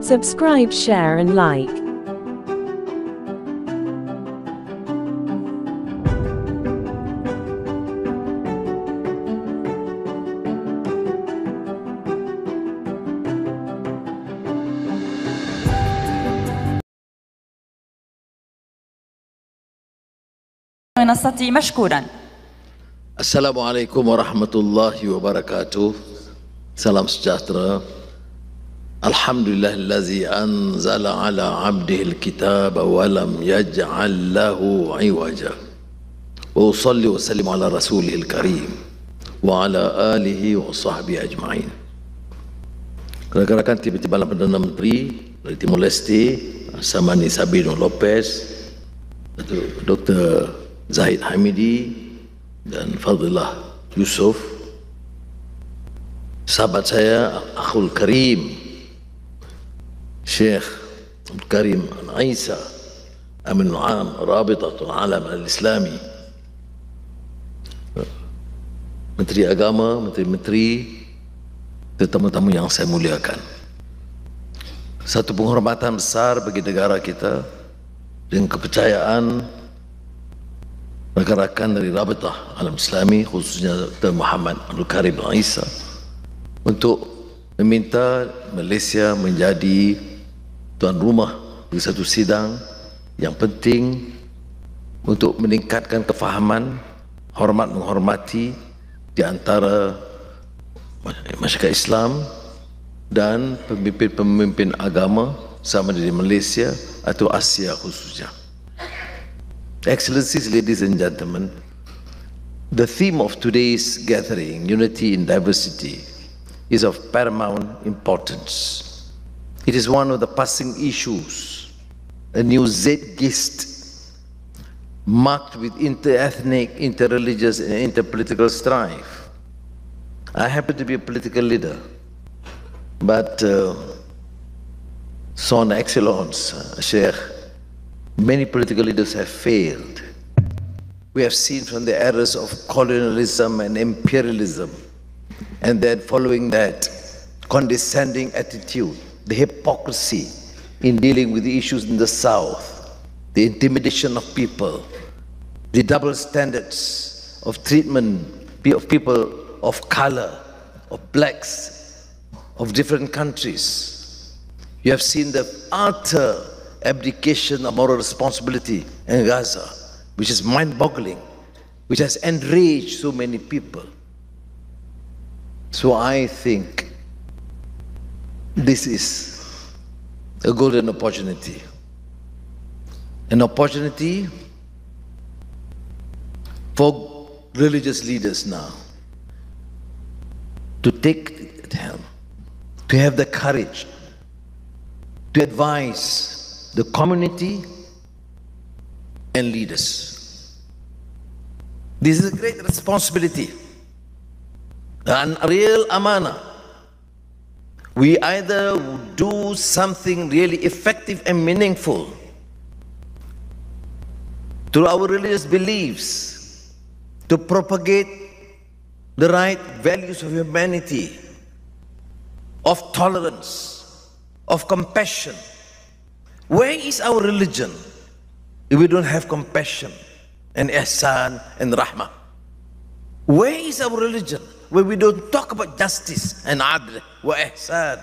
Subscribe, share and like. منصتي مشكورا. Assalamualaikum warahmatullahi wabarakatuh. Salam sejahtera. Alhamdulillahillazi anzala ala abdihi alkitaba wa lam yaj'al lahu iwaja. Wa usalli wa sallim ala rasulihil karim wa ala alihi wa sahbihi ajma'in. Rakan-rakan tiba-tiba Perdana Menteri dari Timor Leste, Samani Sabino Lopez, Dr. Zahid Hamidi dan Fadilah Yusuf, sahabat saya Akhul Karim Syekh Abdul Karim Al-Aisa Amin Al-Am Rabitatul Alam Al-Islami, Menteri Agama, Menteri-Menteri, tetamu-tamu yang saya muliakan. Satu penghormatan besar bagi negara kita dengan kepercayaan rakan-rakan dari Rabitah Alam Islami, khususnya Dr. Muhammad Abdul Karim Al-Aisa, untuk meminta Malaysia menjadi tuan rumah di satu sidang yang penting untuk meningkatkan kefahaman, hormat menghormati di antara masyarakat Islam dan pemimpin-pemimpin agama sama di Malaysia atau Asia khususnya. Excellencies, ladies and gentlemen, the theme of today's gathering, Unity in Diversity, is of paramount importance. It is one of the passing issues, a new Zeitgeist marked with inter-ethnic, inter-religious and inter-political strife. I happen to be a political leader, but Son Excellence, Sheikh, many political leaders have failed. We have seen from the errors of colonialism and imperialism, and then following that, condescending attitude, the hypocrisy in dealing with the issues in the South, the intimidation of people, the double standards of treatment of people of color, of blacks, of different countries. You have seen the utter abdication of moral responsibility in Gaza, which is mind-boggling, which has enraged so many people. So I think this is a golden opportunity, an opportunity for religious leaders now to take it helm, to have the courage to advise the community and leaders. This is a great responsibility, an real amana. We either do something really effective and meaningful through our religious beliefs to propagate the right values of humanity, of tolerance, of compassion. Where is our religion if we don't have compassion and ihsan and rahmah? Where is our religion where we don't talk about justice and adl wa ihsan?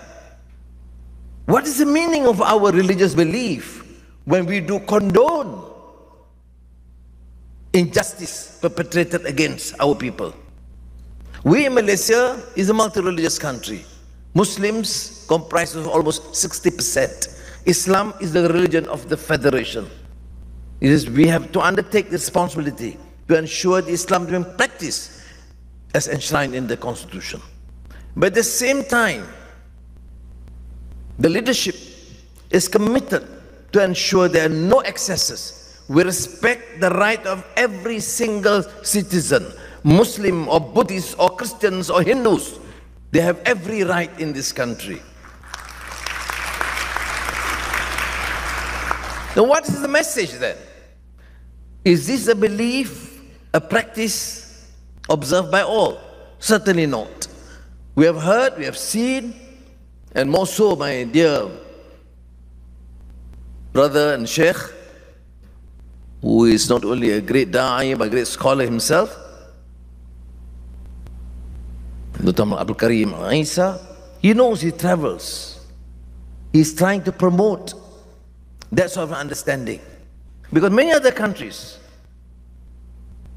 What is the meaning of our religious belief when we do condone injustice perpetrated against our people? We in Malaysia is a multi-religious country. Muslims comprise of almost 60%. Islam is the religion of the federation. We have to undertake the responsibility to ensure the Islam being practiced as enshrined in the Constitution. But at the same time, the leadership is committed to ensure there are no excesses. We respect the right of every single citizen, Muslim or Buddhist or Christians or Hindus. They have every right in this country. Now what is the message then? Is this a belief, a practice observed by all? Certainly not. We have heard, we have seen, and more so, my dear brother and sheikh, who is not only a great da'i, but a great scholar himself, Dr. Abdul Karim Isa, he knows, he travels. He's trying to promote that sort of understanding. Because many other countries,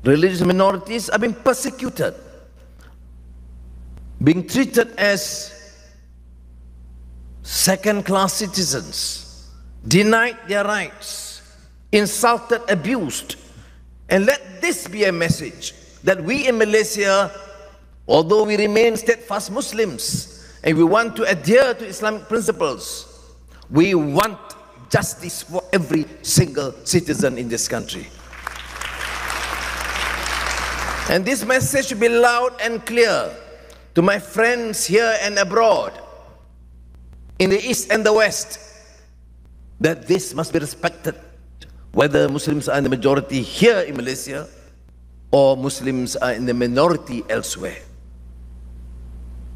religious minorities are being persecuted, being treated as second-class citizens, denied their rights, insulted, abused. And let this be a message that we in Malaysia, although we remain steadfast Muslims and we want to adhere to Islamic principles, we want justice for every single citizen in this country. And this message should be loud and clear to my friends here and abroad, in the East and the West, that this must be respected, whether Muslims are in the majority here in Malaysia or Muslims are in the minority elsewhere.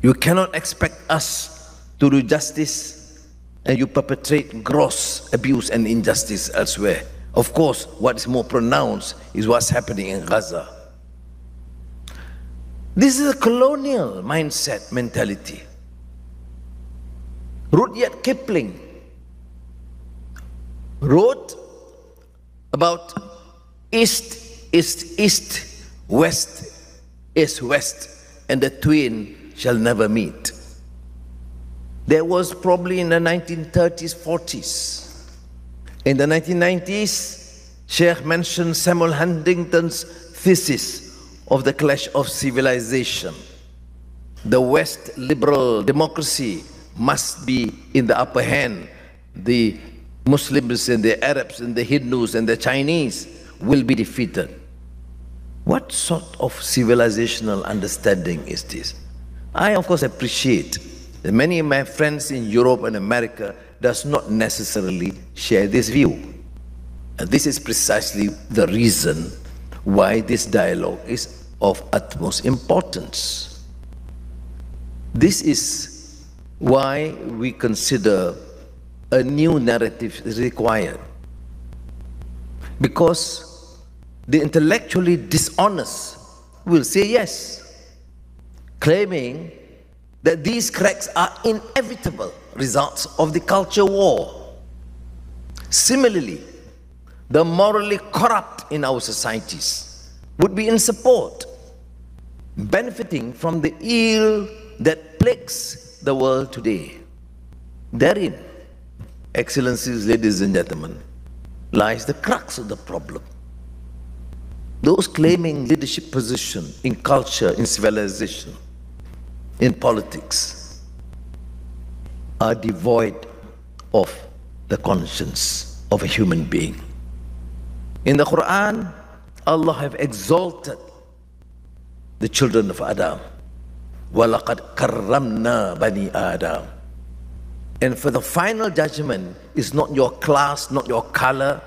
You cannot expect us to do justice and you perpetrate gross abuse and injustice elsewhere. Of course, what is more pronounced is what's happening in Gaza. This is a colonial mindset, mentality. Rudyard Kipling wrote about East is East, West is West, and the twain shall never meet. There was probably in the 1930s, 40s. In the 1990s, Sheikh mentioned Samuel Huntington's thesis of the clash of civilization. The West liberal democracy must be in the upper hand. The Muslims and the Arabs and the Hindus and the Chinese will be defeated. What sort of civilizational understanding is this? I, of course, appreciate that many of my friends in Europe and America does not necessarily share this view. And this is precisely the reason why this dialogue is of utmost importance. This is why we consider a new narrative is required. Because the intellectually dishonest will say yes, claiming that these cracks are inevitable results of the culture war. Similarly, the morally corrupt in our societies would be in support, benefiting from the ill that plagues the world today. Therein, Excellencies, ladies and gentlemen, lies the crux of the problem. Those claiming leadership position in culture, in civilization, in politics, are devoid of the conscience of a human being. In the Quran, Allah have exalted the children of Adam. وَلَقَدْ كَرَّمْنَا بَنِي آدَمَ. And for the final judgment is not your class, not your color,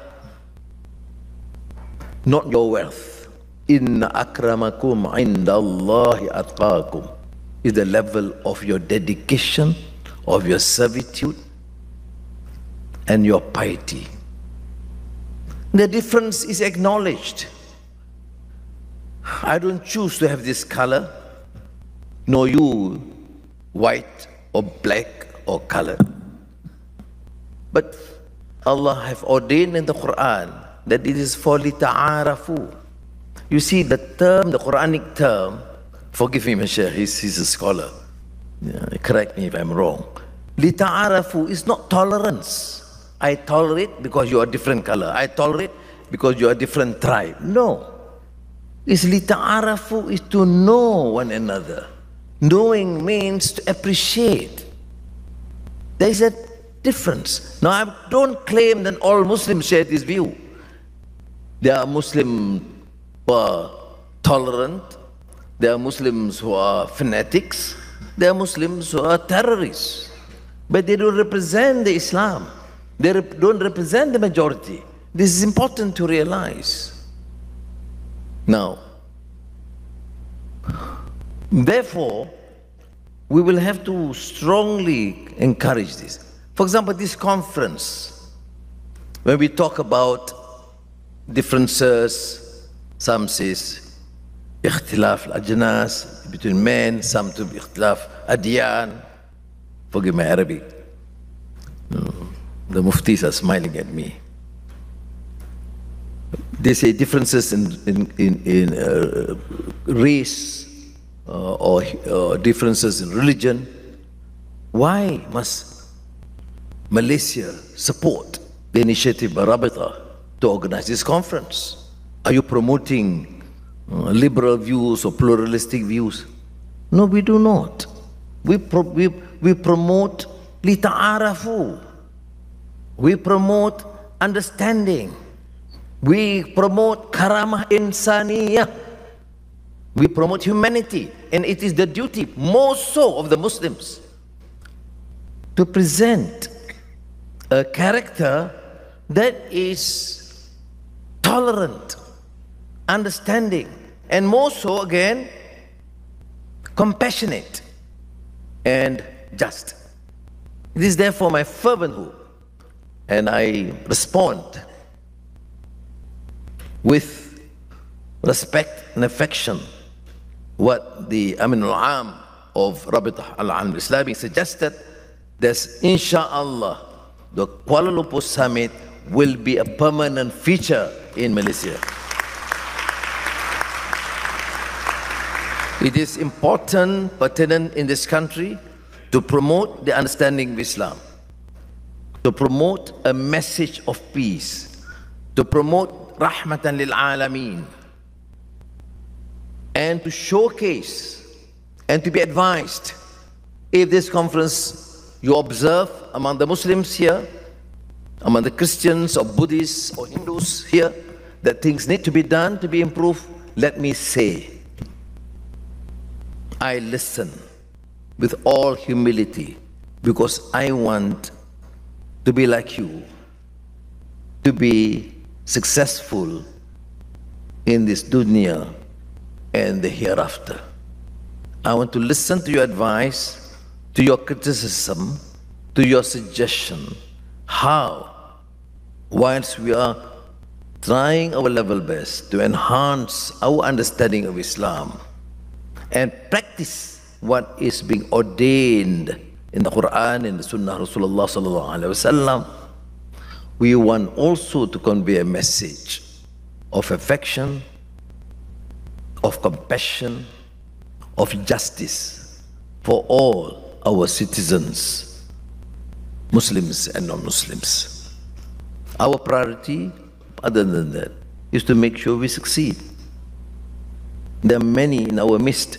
not your wealth. Inna akramakum indallahi atqakum is the level of your dedication, of your servitude, and your piety. The difference is acknowledged. I don't choose to have this color, nor you white or black or color. But Allah have ordained in the Quran that it is for lita'arafu. You see the term, the Quranic term, forgive me, Mashaykh, he's a scholar. Correct me if I'm wrong. Lita'arafu is not tolerance. I tolerate because you are different color. I tolerate because you are different tribe. No. It's lita'arafu is to know one another. Knowing means to appreciate. There is a difference. Now, I don't claim that all Muslims share this view. There are Muslims who are tolerant. There are Muslims who are fanatics. There are Muslims who are terrorists. But they don't represent the Islam. They don't represent the majority. This is important to realize. Now, therefore, we will have to strongly encourage this. For example, this conference When we talk about differences, some says ikhtilaf al-ajnas between men, some to ikhtilaf adyan. Forgive my Arabic. The muftis are smiling at me. They say differences in race or differences in religion. Why must Malaysia support the initiative by Rabita to organize this conference? Are you promoting liberal views or pluralistic views? No, we do not. We promote lita'arafu. We promote understanding. We promote karamah insaniyah. We promote humanity. And it is the duty, more so of the Muslims, to present a character that is tolerant, understanding, and more so again, compassionate and just. It is therefore my fervent hope, and I respond with respect and affection what the Amin al-Am of Rabita al-Alam al-Islami suggested, that inshallah the Kuala Lumpur summit will be a permanent feature in Malaysia. It is important, pertinent in this country to promote the understanding of Islam, to promote a message of peace, to promote rahmatan lil alameen, and to showcase and to be advised if this conference you observe among the Muslims here, among the Christians or Buddhists or Hindus here, that things need to be done to be improved. Let me say, I listen with all humility because I want to be like you, to be successful in this dunya and the hereafter. I want to listen to your advice, to your criticism, to your suggestion, how, whilst we are trying our level best to enhance our understanding of Islam and practice what is being ordained in the Quran and the Sunnah of Rasulullah sallallahu alaihi wasallam, we want also to convey a message of affection, of compassion, of justice for all our citizens, Muslims and non-Muslims. Our priority, other than that, is to make sure we succeed. There are many in our midst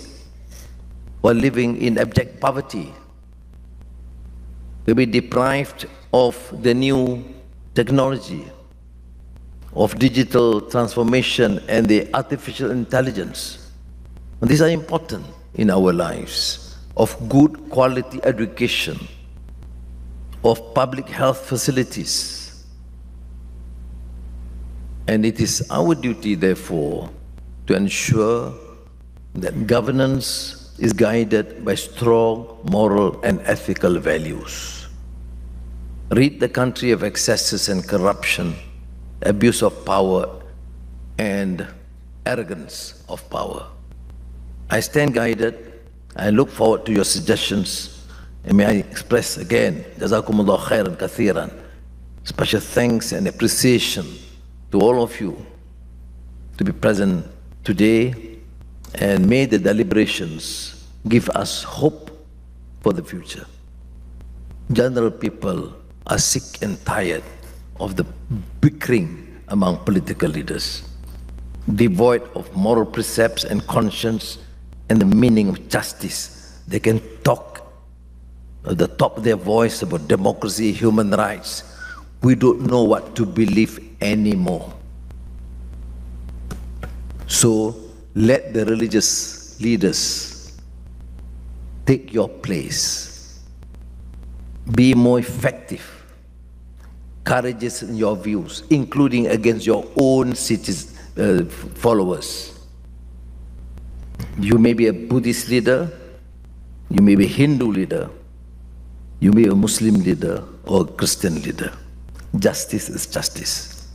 who are living in abject poverty. We'll be deprived of the new technology, of digital transformation and the artificial intelligence. And these are important in our lives, of good quality education, of public health facilities. And it is our duty, therefore, to ensure that governance is guided by strong moral and ethical values. Rid the country of excesses and corruption, abuse of power, and arrogance of power. I stand guided. I look forward to your suggestions. And may I express again, Jazakumullah khairan kathiran, special thanks and appreciation to all of you to be present today, and may the deliberations give us hope for the future. General people are sick and tired of the bickering among political leaders, devoid of moral precepts and conscience and the meaning of justice. They can talk at the top of their voice about democracy, human rights. We don't know what to believe anymore. So let the religious leaders take your place. Be more effective, courageous in your views, including against your own followers. You may be a Buddhist leader, you may be a Hindu leader, you may be a Muslim leader or a Christian leader. justice is justice.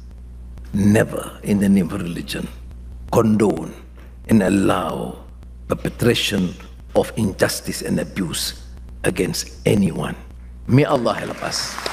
Never, in the name of religion, condone and allow perpetration of injustice and abuse against anyone. May Allah help us.